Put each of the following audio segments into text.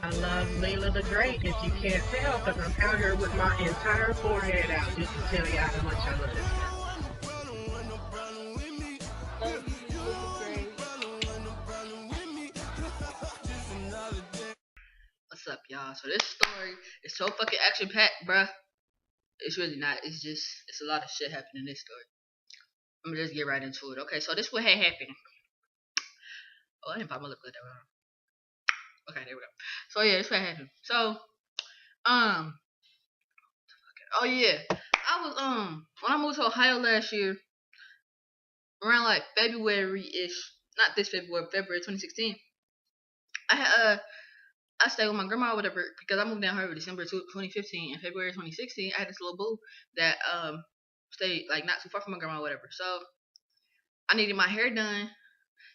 I love Layla the Great, if you can't tell, because I'm out here with my entire forehead out just to tell y'all how much I love this girl. Love you, Leela the Great. What's up, y'all? So this story is so fucking action packed, bruh. It's really not. It's a lot of shit happening in this story. I'm gonna just get right into it. Okay, so this what had happened. Oh, I didn't pop my lip like that wrong. Okay, there we go. So yeah, this what happened. So um, oh yeah, I was when I moved to Ohio last year, around like February ish, not this February, February 2016. I had I stayed with my grandma or whatever because I moved down here in December 2015 and February 2016. I had this little boo that stayed like not too far from my grandma or whatever. So I needed my hair done.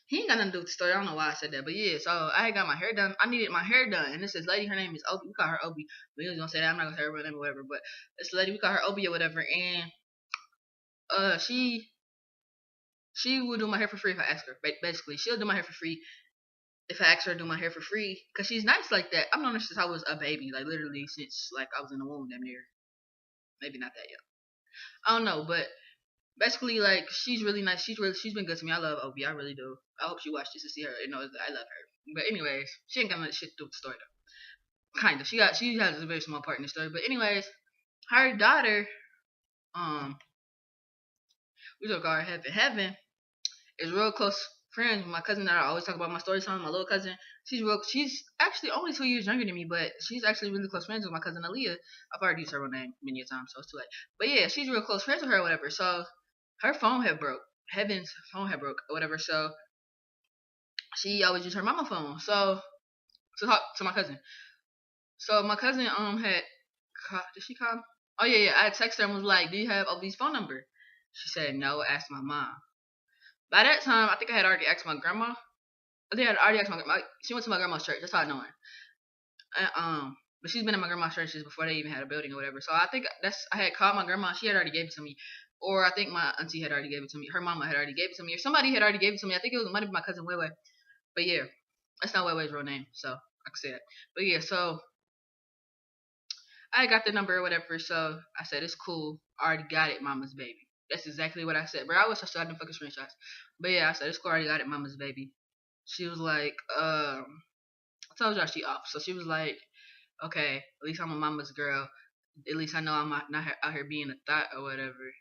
He ain't got nothing to do with the story. I don't know why I said that, but yeah. So I had got my hair done. I needed my hair done, and this is lady. Her name is Obi. We call her Obi. We was gonna say that. I'm not gonna say her real name or whatever. But this lady, we call her Obi or whatever. And she would do my hair for free if I asked her. Basically, she'll do my hair for free if I ask her to do my hair for free, cause she's nice like that. I've known her since I was a baby, like literally since like I was in the womb, damn near. Maybe not that young. I don't know, but basically, like she's really nice. She's been good to me. I love Obi. I really do. I hope she watched this to see her and knows that I love her. But anyways, she ain't got much shit to do with the story though. Kind of. She has a very small part in the story. But anyways, her daughter, um, we gonna call her Heaven. Heaven is real close friends with my cousin that I always talk about my story time. My little cousin. She's actually only 2 years younger than me, but she's actually really close friends with my cousin Aaliyah. I've already used her real name many a time, so it's too late. But yeah, she's real close friends with her or whatever. So her phone had broke. Heaven's phone had broke or whatever. So she always used her mama phone. So to talk to my cousin. So my cousin had did she call? Oh yeah. I texted her and was like, "Do you have Obi's phone number?" She said no. Asked my mom. By that time, I think I had already asked my grandma. I think I had already asked my grandma. She went to my grandma's church. That's how I know her. But she's been at my grandma's church since before they even had a building or whatever. So I think I had called my grandma. She had already gave it to me, or I think my auntie had already gave it to me. Her mama had already gave it to me, or somebody had already gave it to me. I think it might have been my cousin Wewe. But yeah, that's not Wewe's real name, so I can say that. But yeah, so I got the number or whatever. So I said it's cool. I already got it, mama's baby. That's exactly what I said, bro. I wish I still had them fucking screenshots. But yeah, I said it's cool. I already got it, mama's baby. She was like, I told y'all she off. So she was like, okay, at least I'm a mama's girl. At least I know I'm not out here being a thought or whatever.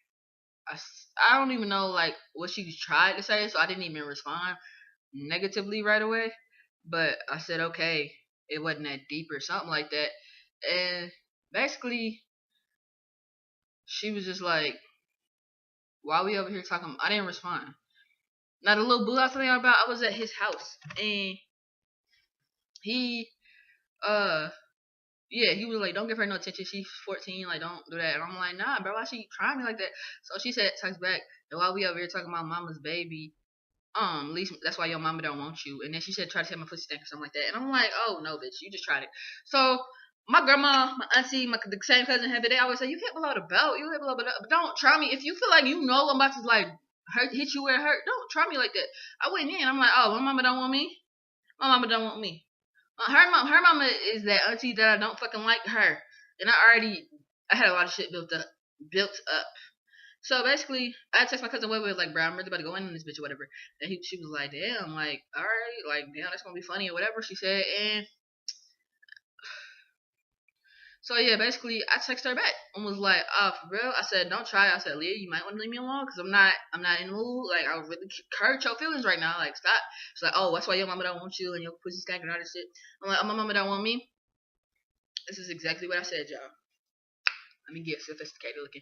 I don't even know like what she tried to say, so I didn't even respond negatively right away. But I said okay, it wasn't that deep or something like that. And basically, she was just like, "Why we over here talking?" I didn't respond. Now the little boo I was telling y'all about, I was at his house and he uh yeah, he was like, "Don't give her no attention. She's 14. Like, don't do that." And I'm like, "Nah, bro. Why she trying me like that?" So she said, "Text back. And while we over here talking about mama's baby, at least that's why your mama don't want you." And then she said, "Try to take my pussy stank or something like that." And I'm like, "Oh no, bitch, you just tried it." So my grandma, my auntie, the same cousin have it. They always say, "You hit below the belt. You hit below the belt. But don't try me. If you feel like you know I'm about to like hit you where it hurt, don't try me like that." I went in. I'm like, "Oh, my mama don't want me. My mama don't want me." Her mama is that auntie that I don't fucking like her, and I had a lot of shit built up. So basically, I text my cousin Wewe like, "Bro, I'm really about to go in this bitch or whatever." And she was like, "Damn, like, all right, like, damn, that's gonna be funny or whatever." She said, and so yeah, basically, I texted her back and was like, "Oh, for real?" I said, "Don't try." I said, "Leah, you might want to leave me alone because I'm not in the mood. Like, I really hurt your feelings right now. Like, stop." She's like, "Oh, that's why your mama don't want you and your pussy skank and all this shit." I'm like, "Oh, my mama don't want me." This is exactly what I said, y'all. Let me get sophisticated looking.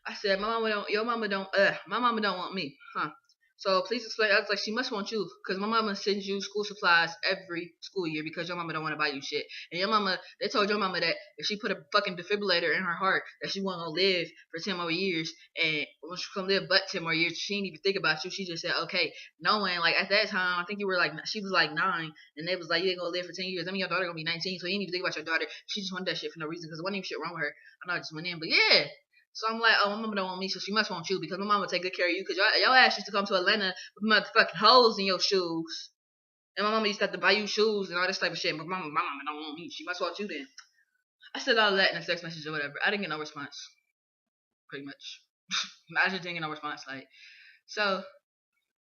I said, my mama don't want me, huh? So please explain. I was like, she must want you, because my mama sends you school supplies every school year because your mama don't want to buy you shit. And your mama, they told your mama that if she put a fucking defibrillator in her heart, that she wasn't gonna live for 10 more years. And when she come live but 10 more years, she didn't even think about you. She just said, okay, knowing like at that time, I think you were like, she was like 9, and they was like, you ain't gonna live for 10 years. I mean, your daughter gonna be 19, so you didn't even think about your daughter. She just wanted that shit for no reason because there wasn't even shit wrong with her. I know I just went in, but yeah. So I'm like, oh, my mama don't want me, so she must want you because my mama take good care of you because your ass used to come to Atlanta with motherfucking holes in your shoes. And my mama used to have to buy you shoes and all this type of shit. But my mama don't want me. She must want you then. I said all that in a text message or whatever. I didn't get no response. Pretty much. I just didn't get no response. Like, so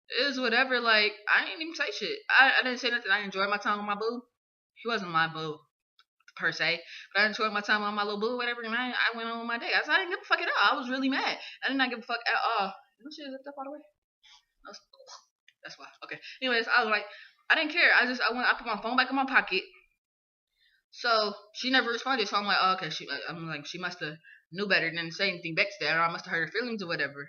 it was whatever. Like, I didn't even say shit. I didn't say nothing. I enjoyed my time with my boo. He wasn't my boo per se, but I enjoyed my time on my little boo, whatever. And I went on with my day. I didn't give a fuck at all. I was really mad. I did not give a fuck at all. You know, shit lift up all the way. That's why. Okay. Anyways, I was like, I didn't care. I put my phone back in my pocket. So she never responded. So I'm like, oh, okay. She must have knew better than to say anything back to that, or I must have hurt her feelings or whatever.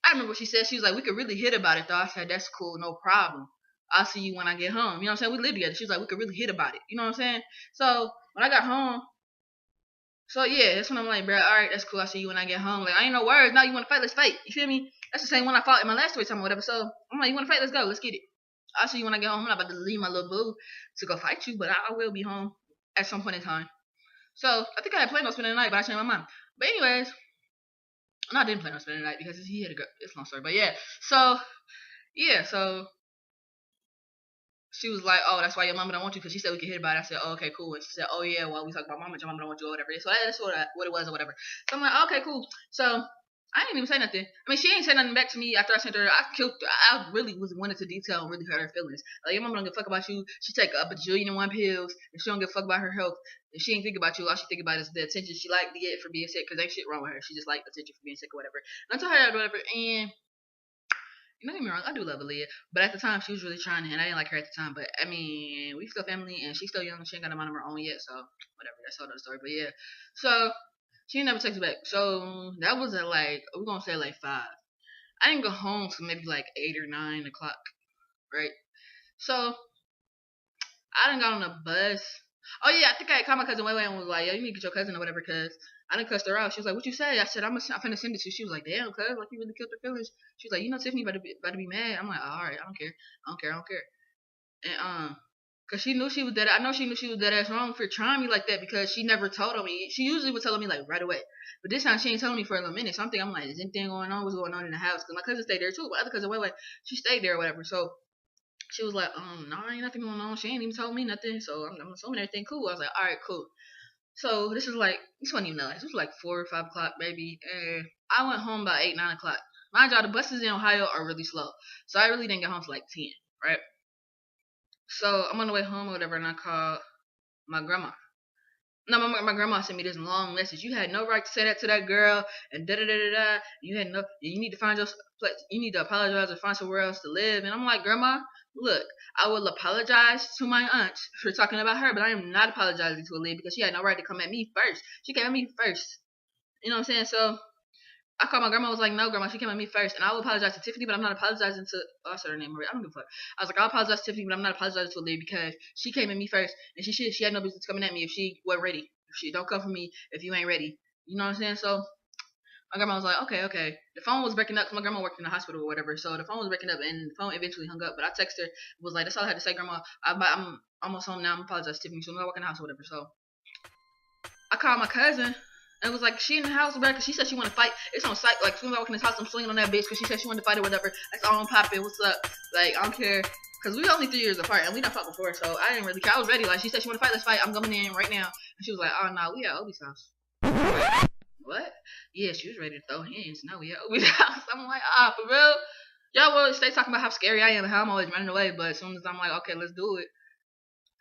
I remember what she said. She was like, we could really hit about it though. I said, that's cool, no problem. I'll see you when I get home. You know what I'm saying? We live together. She was like, we could really hit about it. You know what I'm saying? So when I got home, so yeah, that's when I'm like, bro, alright, that's cool. I'll see you when I get home. Like, I ain't no words. Now you want to fight? Let's fight. You feel me? That's the same one I fought in my last story time or whatever. So I'm like, you want to fight? Let's go. Let's get it. I'll see you when I get home. I'm not about to leave my little boo to go fight you, but I will be home at some point in time. So I think I had planned on spending the night, but I changed my mind. But anyways, no, I didn't plan on spending the night because he had to go. It's a long story, but yeah. So she was like, oh, that's why your mama don't want you, because she said we could hit about it. I said, oh, okay, cool. And she said, oh, yeah, well, we talk about mama, your mama don't want you or whatever. So that's what it was or whatever. So I'm like, okay, cool. So I didn't even say nothing. I mean, she ain't say nothing back to me after I sent her. I really went into detail and really hurt her feelings. Like, your mama don't give a fuck about you. She take a bajillion and one pills, and she don't give a fuck about her health. And she ain't think about you. All she think about is the attention she like to get for being sick, because ain't shit wrong with her. She just like attention for being sick or whatever. And I told her that or whatever, and don't get me wrong, I do love Aaliyah, but at the time she was really trying, and I didn't like her at the time. But I mean, we still family, and she's still young, and she ain't got a mind of her own yet, so whatever. That's all the story. But yeah, so she never texted back. So that was at like, we're gonna say like 5. I didn't go home till maybe like 8 or 9 o'clock, right? So I done got on a bus. Oh yeah, I think I called my cousin Way and was like, yo, you need to get your cousin or whatever, cause I done cussed her out. She was like, what you say? I said, I'm finna send it to you. She was like, damn, cuz, like you really killed her feelings. She was like, you know Tiffany about to be mad. I'm like, oh, alright, I don't care. And cause she knew she was dead. I know she knew she was dead ass wrong for trying me like that, because she never told on me. She usually would tell on me like right away, but this time she ain't telling me for a little minute. So I'm like, is anything going on? What's going on in the house? Cause my cousin stayed there too. My other cousin Way, she stayed there or whatever. So she was like, no, ain't nothing going on. She ain't even told me nothing. So I'm assuming everything cool. I was like, alright, cool. So this wasn't even nice. This was like 4 or 5 o'clock, maybe. And I went home by 8, 9 o'clock. Mind y'all, the buses in Ohio are really slow. So I really didn't get home till like 10, right? So I'm on the way home or whatever, and I called my grandma. No, my grandma sent me this long message. You had no right to say that to that girl, and da da da da da. You need to find your place. You need to apologize or find somewhere else to live. And I'm like, Grandma, look, I will apologize to my aunt for talking about her, but I am not apologizing to Aaliyah because she had no right to come at me first. She came at me first. You know what I'm saying? So I called my grandma. I was like, no, Grandma, she came at me first, and I will apologize to Tiffany, but I'm not apologizing to. Oh, I said her name already. I don't give a fuck. I was like, I'll apologize to Tiffany, but I'm not apologizing to Aaliyah because she came at me first, and she had no business coming at me if she wasn't ready. She don't come for me if you ain't ready. You know what I'm saying? So my grandma was like, okay. The phone was breaking up because my grandma worked in the hospital or whatever. So the phone was breaking up, and the phone eventually hung up. But I texted her, was like, that's all I had to say, Grandma. I'm almost home now. I'm apologizing to Tiffany. So I'm not working in the house or whatever. So I called my cousin. And was like, she in the house, bro, because she said she want to fight. It's on site. Like, as soon as I walk in this house, I'm swinging on that bitch because she said she wanted to fight or whatever. That's all I'm popping. What's up? Like, I don't care. Because we only 3 years apart, and we done fought before, so I didn't really care. I was ready. Like, she said she want to fight. Let's fight. I'm coming in right now. And she was like, oh, no, we at Obi's house. What? Yeah, she was ready to throw hands. No, we at Obi's house. I'm like, for real? Y'all will stay talking about how scary I am and how I'm always running away, but as soon as I'm like, okay, let's do it.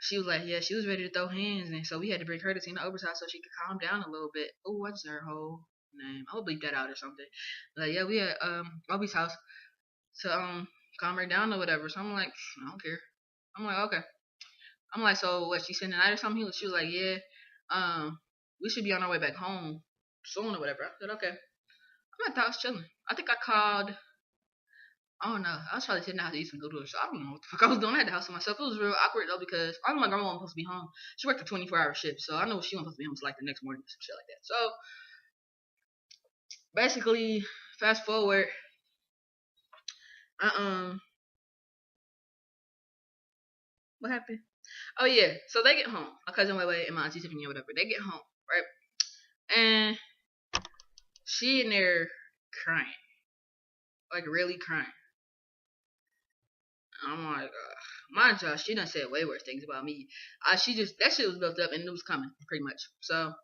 She was like, yeah, she was ready to throw hands, and so we had to bring her to Tina Ober's house so she could calm down a little bit. Oh, what's her whole name? I'll bleep that out or something. Like, yeah, we at Obi's house to calm her down or whatever. So I'm like, I don't care. I'm like, okay. I'm like, so what? She spent the night or something? She was like, yeah, we should be on our way back home soon or whatever. I said, okay. I thought I was chilling. I think I called. I don't know. I was probably sitting out to eat some noodles. So I don't know what the fuck I was doing at the house with myself. It was real awkward though because I know my grandma wasn't supposed to be home. She worked a 24-hour shift, so I know she wasn't supposed to be home until like the next morning or some shit like that. So basically, fast forward. What happened? Oh yeah. So they get home. My cousin Way and my auntie Tiffany or whatever. They get home, right? And she in there crying, like really crying. I'm like, mind you, she done said way worse things about me. She just that shit was built up and it was coming pretty much. So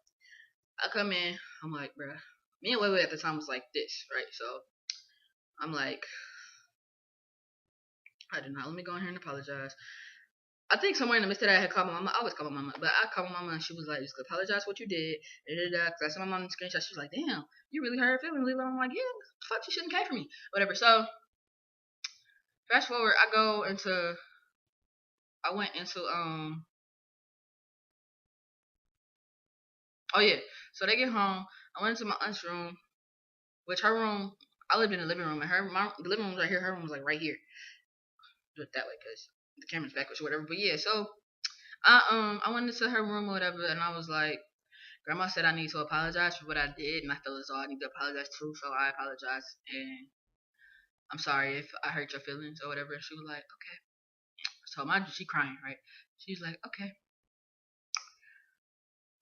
I come in, I'm like, bruh, me and Way at the time was like this, right? So I'm like, I did not. Let me go in here and apologize. I think somewhere in the midst of that, I had called my mama. I always call my mama, but I called my mama and she was like, just apologize for what you did. Cause I sent my mom the screenshot. She was like, damn, you really hurt her feelings. I'm like, yeah, fuck, she shouldn't care for me. Whatever. So fast forward, I went into oh yeah. So they get home. I went into my aunt's room, which her room, I lived in the living room, and the living room was right here. Her room was like right here. Do it that way, cause the camera's backwards or whatever. But yeah, so I went into her room or whatever, and I was like, Grandma said I need to apologize for what I did, and I feel as though I need to apologize too. So I apologize, and I'm sorry if I hurt your feelings or whatever. And she was like, okay. So mind you, she crying, right? She's like, okay.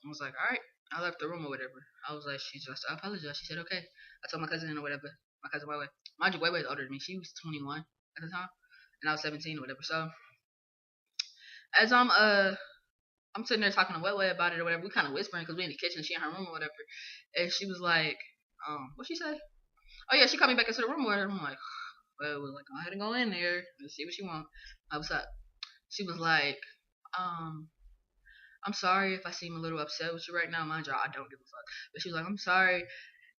I was like, all right. I left the room or whatever. I was like, she just apologized. She said, okay. I told my cousin or whatever. My cousin Way. Mind you, Way is older than me. She was 21 at the time, and I was 17 or whatever. So as I'm sitting there talking to Way about it or whatever. We kind of whispering because we in the kitchen. She in her room or whatever, and she was like, what she say? Oh yeah, she called me back into the room or whatever. I'm like, well, like, go ahead and go in there and see what she want. What's up? She was like, I'm sorry if I seem a little upset with you right now. Mind you, I don't give a fuck. But she was like, I'm sorry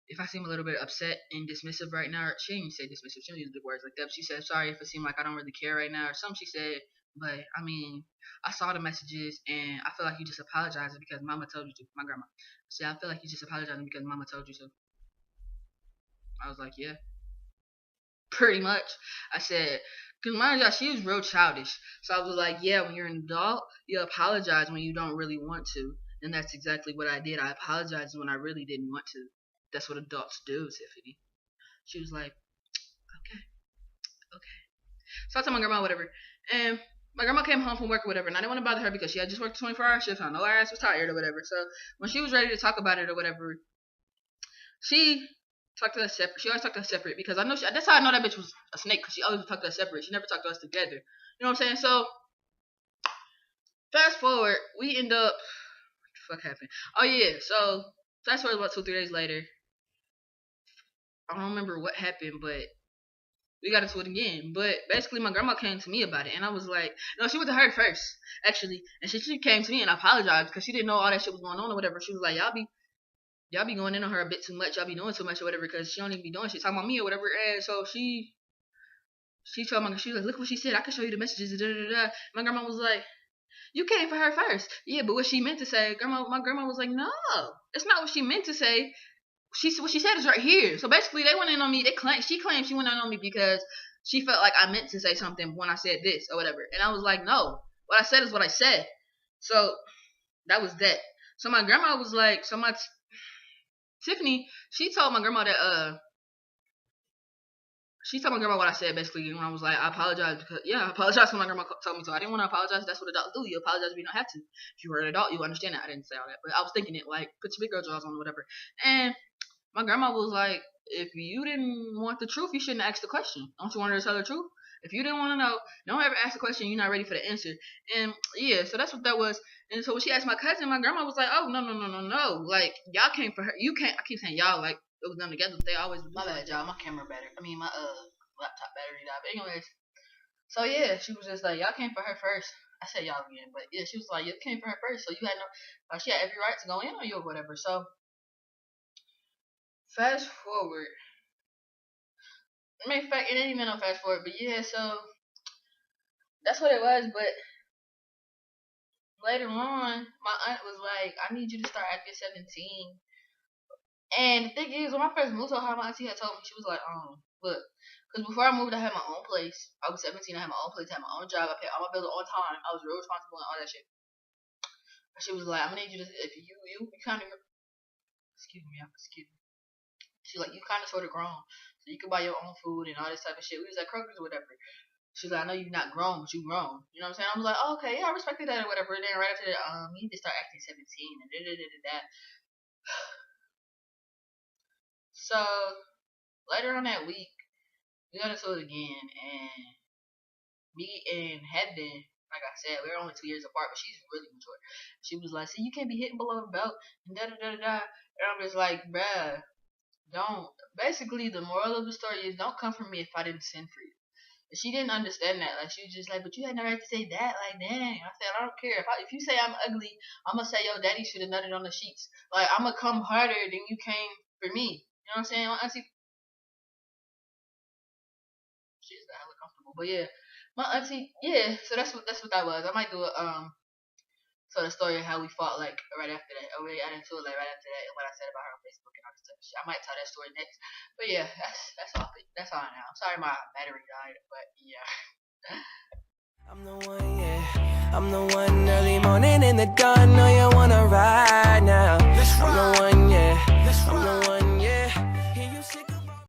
if I seem a little bit upset and dismissive right now. She didn't even say dismissive. She didn't use big words like that. She said, sorry if it seemed like I don't really care right now or something she said. But, I mean, I saw the messages and I feel like you just apologizing because mama told you to. My grandma. She said, I feel like you just apologizing because mama told you to. I was like, yeah. Pretty much. I said, because mind you, she was real childish. So I was like, yeah, when you're an adult, you apologize when you don't really want to. And that's exactly what I did. I apologized when I really didn't want to. That's what adults do, Tiffany. She was like, okay, okay. So I told my grandma whatever. And my grandma came home from work or whatever. And I didn't want to bother her because she had just worked a 24-hour shift. I know her ass was tired or whatever. So when she was ready to talk about it or whatever, she talked to us separate. She always talked to us separate because I know that's how I know that bitch was a snake because she always talked to us separate. She never talked to us together. You know what I'm saying? So fast forward, we end up. What the fuck happened? Oh yeah. So fast forward about 2-3 days later. I don't remember what happened, but we got into it again. But basically, my grandma came to me about it, and I was like, no, she went to her first actually, and she came to me and apologized because she didn't know all that shit was going on or whatever. She was like, y'all be going in on her a bit too much. Y'all be doing too much or whatever because she don't even be doing shit. Talking about me or whatever. And so she told my, she was like, look what she said. I can show you the messages. Da, da, da, da. My grandma was like, you came for her first. Yeah, but what she meant to say, my grandma was like, no, it's not what she meant to say. What she said is right here. So basically, they went in on me. She claimed she went in on me because she felt like I meant to say something when I said this or whatever. And I was like, no, what I said is what I said. So that was that. So my grandma was like, Tiffany, she told my grandma that she told my grandma what I said basically when I was like, I apologize because I apologize when my grandma told me to. I didn't want to apologize. That's what adults do. You apologize if you don't have to. If you were an adult, you understand that. I didn't say all that, but I was thinking it like put your big girl jaws on or whatever. And my grandma was like, if you didn't want the truth, you shouldn't ask the question. Don't you want her to tell the truth? If you didn't want to know, don't ever ask the question. You're not ready for the answer. And yeah, so that's what that was. And so when she asked my cousin, my grandma was like, oh, no. Like, y'all came for her. You can't. I keep saying y'all like it was done together. But they always. My bad, y'all. My camera battery. I mean, my laptop battery died. But anyways, so yeah, she was just like, y'all came for her first. I said y'all again, but yeah, she was like, you came for her first, so you had she had every right to go in on you or whatever. So fast forward. I mean, in fact, it didn't even no fast forward, but yeah, so that's what it was. But later on, my aunt was like, I need you to start acting 17. And the thing is, when I first moved to Ohio, my auntie had told me, she was like, look, because before I moved, I had my own place. I was 17, I had my own place, I had my own job, I paid all my bills on time, I was real responsible and all that shit. She was like, I'm gonna need you to, if you kind of, excuse me. She's like, you kind of sort of grown, so you can buy your own food and all this type of shit. We was at Kroger's or whatever. She's like, I know you're not grown, but you grown. You know what I'm saying? I was like, oh, okay, yeah, I respected that or whatever. And then right after that, you need to start acting 17 and da. So later on that week, we got into it again, and me and Heaven, like I said, we were only 2 years apart, but she's really mature. She was like, "See, you can't be hitting below the belt," and da da da da. And I'm just like, bruh, don't. Basically, the moral of the story is don't come for me if I didn't send for you. And she didn't understand that. Like, she was just like, "But you had no right to say that." Like, dang. I said, "I don't care. If you say I'm ugly, I'm gonna say your daddy should have nutted on the sheets. Like, I'm gonna come harder than you came for me. You know what I'm saying?" My auntie, she's hella comfortable. But yeah, my auntie, yeah. So that's what that was. I might do a so the story of how we fought like right after that. Oh, we got into it like right after that, and what I said about her on Facebook and all this type of shit. I might tell that story next. But yeah, that's all. That's all now. I'm sorry my battery died, but yeah. I'm the one, yeah. I'm the one early morning in the dawn. Know you wanna ride now. I'm the one, yeah. I'm the one.